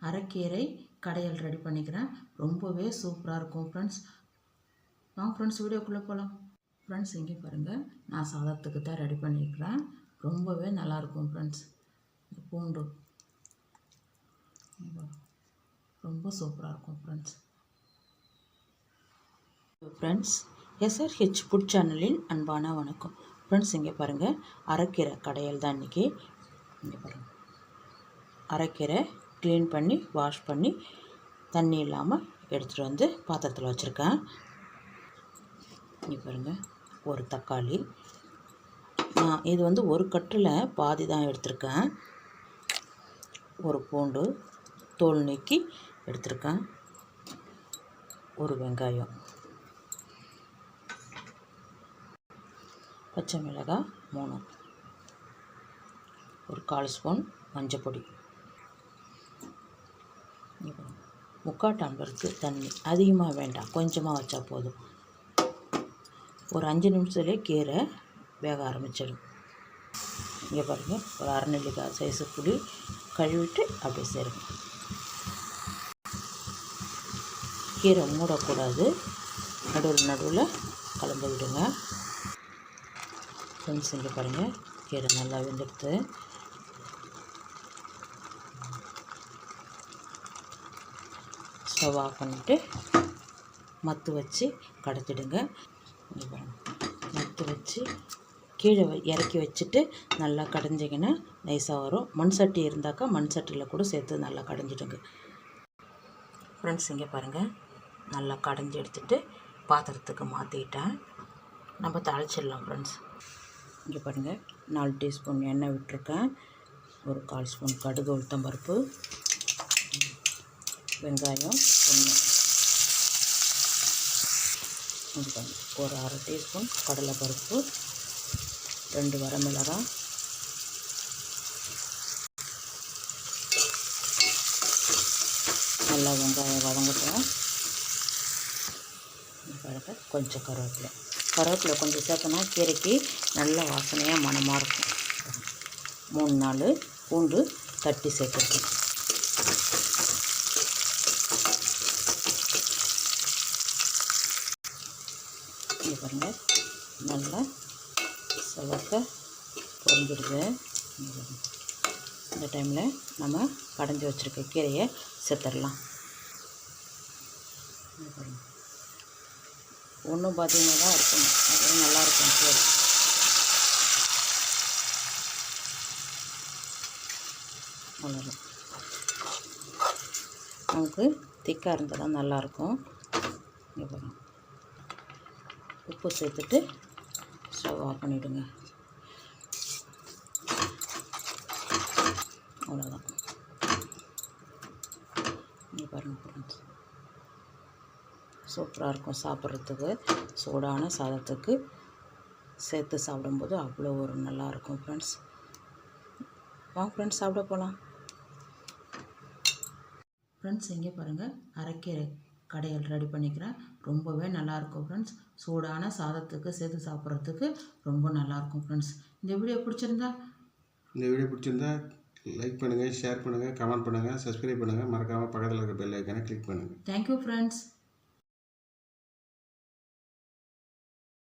அரைக்கீரை கடையல் ரெடி பண்ணிக்கிறேன். ரொம்பவே சூப்பராக இருக்கும் ஃப்ரெண்ட்ஸ். வாங்க ஃப்ரெண்ட்ஸ் வீடியோக்குள்ளே போகலாம். ஃப்ரெண்ட்ஸ் இங்கே பாருங்கள், நான் சாதத்துக்கு தான் ரெடி பண்ணியிருக்கிறேன். ரொம்பவே நல்லாயிருக்கும் ஃப்ரெண்ட்ஸ். இந்த பூண்டு ரொம்ப சூப்பராக இருக்கும் ஃப்ரெண்ட்ஸ். ஃப்ரெண்ட்ஸ் SRH ஃபுட் சேனலின் அன்பான வணக்கம். ஃப்ரெண்ட்ஸ் இங்கே பாருங்கள், அரைக்கீரை கடையல் தான் இன்றைக்கி. இங்கே பாருங்கள், அரைக்கீரை க்ளீன் பண்ணி வாஷ் பண்ணி தண்ணி இல்லாமல் எடுத்துகிட்டு வந்து பாத்திரத்தில் வச்சுருக்கேன். இங்கே பாருங்கள், ஒரு தக்காளி, நான் இது வந்து ஒரு கட்டில் பாதி தான் எடுத்திருக்கேன். ஒரு பூண்டு தோல் நீக்கி எடுத்திருக்கேன். ஒரு வெங்காயம், பச்சை மிளகாய் 3, ஒரு 1/4 ஸ்பூன் மஞ்சப்பொடி, 3/4 டம்ளருக்கு தண்ணி. அதிகமாக வேண்டாம், கொஞ்சமாக வச்சா போதும். ஒரு 5 நிமிஷத்துலேயே கீரை வேக ஆரம்பிச்சிடும். இங்கே பாருங்கள், ஒரு அரை நெல்லிக்காய் சைஸு புளி கழுவிட்டு அப்படியே சேருங்க. கீரை மூடக்கூடாது, நடுவில் கலந்து விடுங்க. ஃப்ரெண்ட்ஸ் இங்கே பாருங்கள், கீரை நல்லா வெந்துடுத்து. ஸ்டவ் ஆஃப் பண்ணிவிட்டு மத்து வச்சு கடைச்சிடுங்க. இங்கே பாருங்கள், மத்து வச்சு கீழே இறக்கி வச்சுட்டு நல்லா கடைஞ்சிங்கன்னா நைஸாக வரும். மண் சட்டி இருந்தாக்கா மண் சட்டியில் கூட சேர்த்து நல்லா கடைஞ்சிடுங்க. ஃப்ரெண்ட்ஸ் இங்கே பாருங்கள், நல்லா கடைஞ்சி எடுத்துகிட்டு பாத்திரத்துக்கு மாற்றிக்கிட்டேன். நம்ம தாளிச்சிடலாம் ஃப்ரெண்ட்ஸ். இங்கே பாருங்கள், 4 டீஸ்பூன் எண்ணெய் விட்டுருக்கேன். ஒரு 1/4 ஸ்பூன் கடுகு உளுத்தம்பருப்பு, வெங்காயம் 1, இது பாருங்கள், ஒரு அரை டீஸ்பூன் கடலைப்பருப்பு, 2 வரமிளகாய், நல்லா வெங்காயம் வதங்கட்டும். பாருங்கள், கொஞ்சம் கருவேப்பிலை கொஞ்சம் சேர்த்தனா கீரைக்கு நல்ல வாசனையாக மணமாக இருக்கும். 3-4 பூண்டு தட்டி சேர்த்துருக்கேன். இங்கே பாருங்கள், நல்லா செவக்க பொரிஞ்சிடுது. இந்த டைமில் நம்ம கடைஞ்சி வச்சுருக்க கீரையை சேர்த்துடலாம். ஒன்றும் பார்த்தீங்கன்னா தான் இருக்கணும், அது நல்லாயிருக்கும் கீரை. வளரும், நமக்கு திக்காக இருந்தால் தான் நல்லாயிருக்கும். இங்கே பாருங்கள், உப்பு சேர்த்துட்டு ஸ்டவ் ஆஃப் பண்ணிவிடுங்க. அவ்வளோதான். இங்கே பாருங்கள் ஃப்ரெண்ட்ஸ், சூப்பராக இருக்கும் சாப்பிட்றதுக்கு. சூடான சாதத்துக்கு சேர்த்து சாப்பிடும்போது அவ்வளோ ஒரு நல்லாயிருக்கும் ஃப்ரெண்ட்ஸ். வாங்க ஃப்ரெண்ட்ஸ் சாப்பிட போகலாம். ஃப்ரெண்ட்ஸ் இங்கே பாருங்கள், அரைக்கீரை கடையல் ரெடி பண்ணிக்கிறேன். ரொம்பவே நல்லாயிருக்கும் ஃப்ரெண்ட்ஸ். சூடான சாதத்துக்கு சேர்த்து சாப்பிட்றதுக்கு ரொம்ப நல்லாயிருக்கும் ஃப்ரெண்ட்ஸ். இந்த வீடியோ பிடிச்சிருந்தா லைக் பண்ணுங்கள், ஷேர் பண்ணுங்கள், கமெண்ட் பண்ணுங்கள், சப்ஸ்கிரைப் பண்ணுங்கள். மறக்காமல் பக்கத்தில் இருக்க பெல் ஐக்கானை கிளிக் பண்ணுங்கள். Thank you friends.